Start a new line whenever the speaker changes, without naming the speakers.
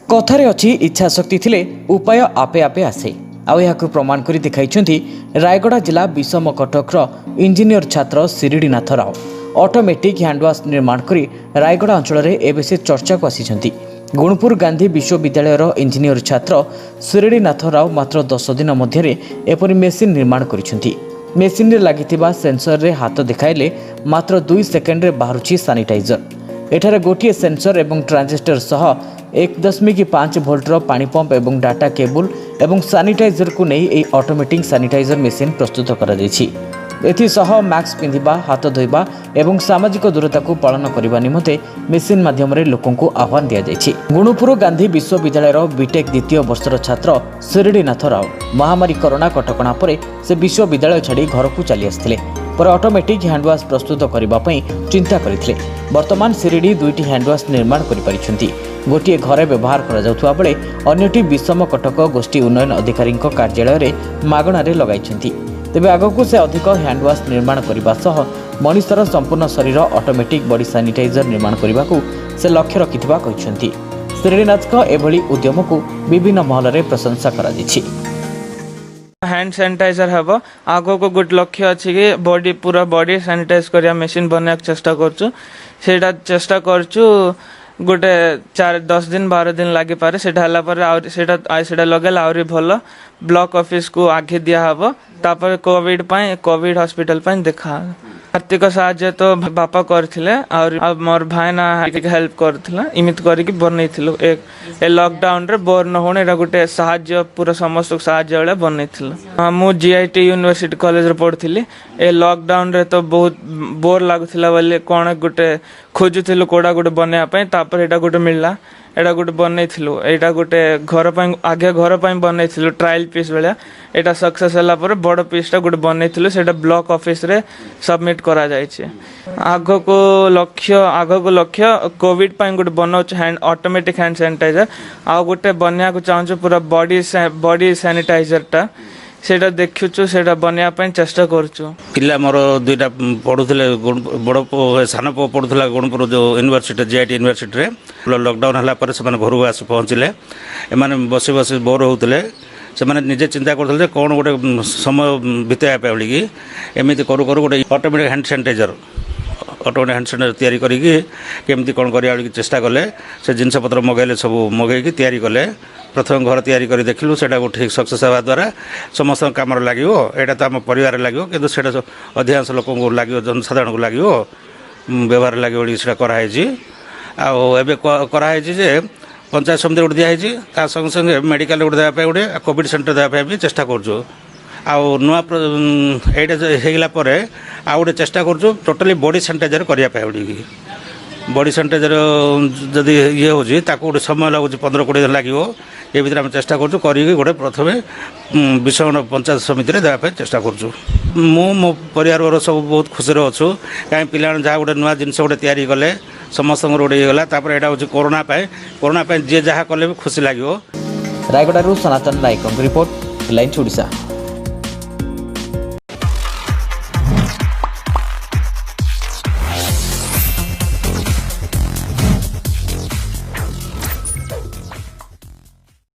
कथारे अच्छी इच्छा शक्ति थिले उपाय आपे आपे आसे आउ यहाँ प्रमाण कर दिखाई रायगड़ा जिला विषम कटकर इंजीनियर छात्र शिरिडीनाथ राव ऑटोमेटिक हैंडवाश निर्माण कर रायगड़ा अंचल में एवं से चर्चा को आसी गुणपुर गांधी विश्वविद्यालय इंजीनियर छात्र शिरिडीनाथ राव मात्र 10 दिन मध्य एपरी मेसीन निर्माण कर मेसीन रे लागिथिबा सेंसर रे हाथ देखाइले मात्र 2 सेकेंड रे बाहरुछि सैनिटाइजर। एठारे गोटिए सेंसर एवं ट्रांजिस्टर सह 1.5 वोल्टर पानी पंप एवं डाटा केबल एवं सैनिटाइजर को नहीं एक ऑटोमेटिक सैनिटाइजर मेसीन प्रस्तुत करा जायछि। एथिसह मास्क पिंधिबा हाथ धोइबा एवं सामाजिक दूरता को पालन करने निमंते मेसीन माध्यम लोकों को आह्वान दिया जायछि। गुणुपुर गांधी विश्वविद्यालय बीटेक द्वितीय वर्षर छात्र शिरिडीनाथ राव महामारी कोरोना कटकणा पर से विश्वविद्यालय छाड़ी घर को चली आसथिले पर ऑटोमेटिक हैंडवाश प्रस्तुत करने चिंता करथिले। वर्तमान शिरिडी 2टी हैंडवाश निर्माण करिपारिछन्ति। गोटे घरे व्यवहार करा जाउथुवा बेले अन्यटी विषम कटक गोष्ठी उन्नयन अधिकारी कार्यालय में मागणारे लगाइछन्ति। तेबे आगकू से अधिक हैंडवाश निर्माण करने सह मनुष्यर संपूर्ण शरीर ऑटोमेटिक बॉडी सैनिटाइजर निर्माण करने को से लक्ष्य रखिथिबा कहिसन्ति। श्रीनाथ का एभली उद्यम को विभिन्न महल में प्रशंसा करा दिछि।
हैंड सैनिटाइजर हम आग को गोटे लक्ष्य अच्छी कि बॉडी पूरा बॉडी सैनिटाइज करिया मशीन बनने चेष्टा करछु। सेटा चेष्टा करछु गोटे 4-10 दिन 12 दिन लगी पारे सेटा हला पर सेटा लगेला आउरी भल ब्लॉक ऑफिस को आगे दिया हबो। तापर कोविड हॉस्पिटल पर देखा आर्थिक साहाय्य तो बापा करथिले और मोर भाई ना हेल्प करथिला इमित करिक बनैथिलु। एक लॉकडाउन रे बोर न होने एटा गोटे साहाय्य पूरा समस्त साहाय्य वाला बनैथिलु। मु जीआईटी यूनिवर्सिटी कॉलेज रे पढ़थिली। ए लॉकडाउन रे तो बहुत बोर लागुथिला बोले कोन गोटे खोजुथिलु कोडा गोटे बनया पय तापर एटा गोटे मिलला एटा गोटे बनैथिलु। एटा गोटे घर पय आगे घर पय बनैथिलु ट्रायल पीस बेला एटा सक्सेस होला पर बड़ पीसटा गोटे बनैथिलु सेटा ब्लॉक ऑफिस रे सबमिट करा जायछि। आग को लक्ष्य कोविड पय गोटे बनाउछ हैंड ऑटोमेटिक हैंड सैनिटाइजर आ गोटे बनया को चाहछु पूरा बॉडी सैनिटाइजर टा सेटा देखुछु सेटा बनया पय चेष्टा करछु।
पिला मोर दुईटा पढुथले बड़ सान पो पढुथला गुणपुर जो यूनिवर्सिटी जीआईटी यूनिवर्सिटी रे लॉकडाउन हला पर से माने घरु आसी पहुंचले एमाने बसी बसी बोर होउतले से माने निजे चिंता करथले कोन गोटे समय बिताया पे कि एमिति करू करू गोटे ऑटोमेटिक हैंड सैनिटाइजर तैयारी करिकी केमती कौन करिया चेष्टा कले से जिनस पत्र मगैले सब मगैकी तैयारी कले। प्रथम घर तैयारी करी देखिलु सेटा ठीक सक्सेस होगा द्वारा समस्त काम लगिवो एटा तो आम परिवार लगिवो किंतु सेटा अधिकांश लोक को लगिवो जनसाधारण को लगिवो व्यवहार लगिवो सेटा कराई आ एबे कराई जे पंचायत समिति गोटे दिखाई ता संगे संगे मेडिकल गोटे देवाई गोटे कोविड सेंटर देवाई भी चेष्टा करूँ। आउ नुआ एटा हो आउ गोटे चेष्टा करूँ टोटाली बॉडी सैनिटाइजर करने बॉडी सैनिटाइजर जदि ये हो गोटे समय लगुच 15-20 दिन लगे ये भितर आम चेष्टा करूँ गोटे प्रथम विषम पंचायत समिति में देवाई चेष्टा करूँ। मो परिवार सब बहुत खुशी अच्छु कहीं पिला जहाँ गोटे नुआ जिन गोटे तैयारी कले समस्त गोटे गला यहाँ हूँ कोरोना जी जहाँ कले भी खुशी लगे।
रायगड़ा सनातन नायक रिपोर्ट लाइन ओडिशा।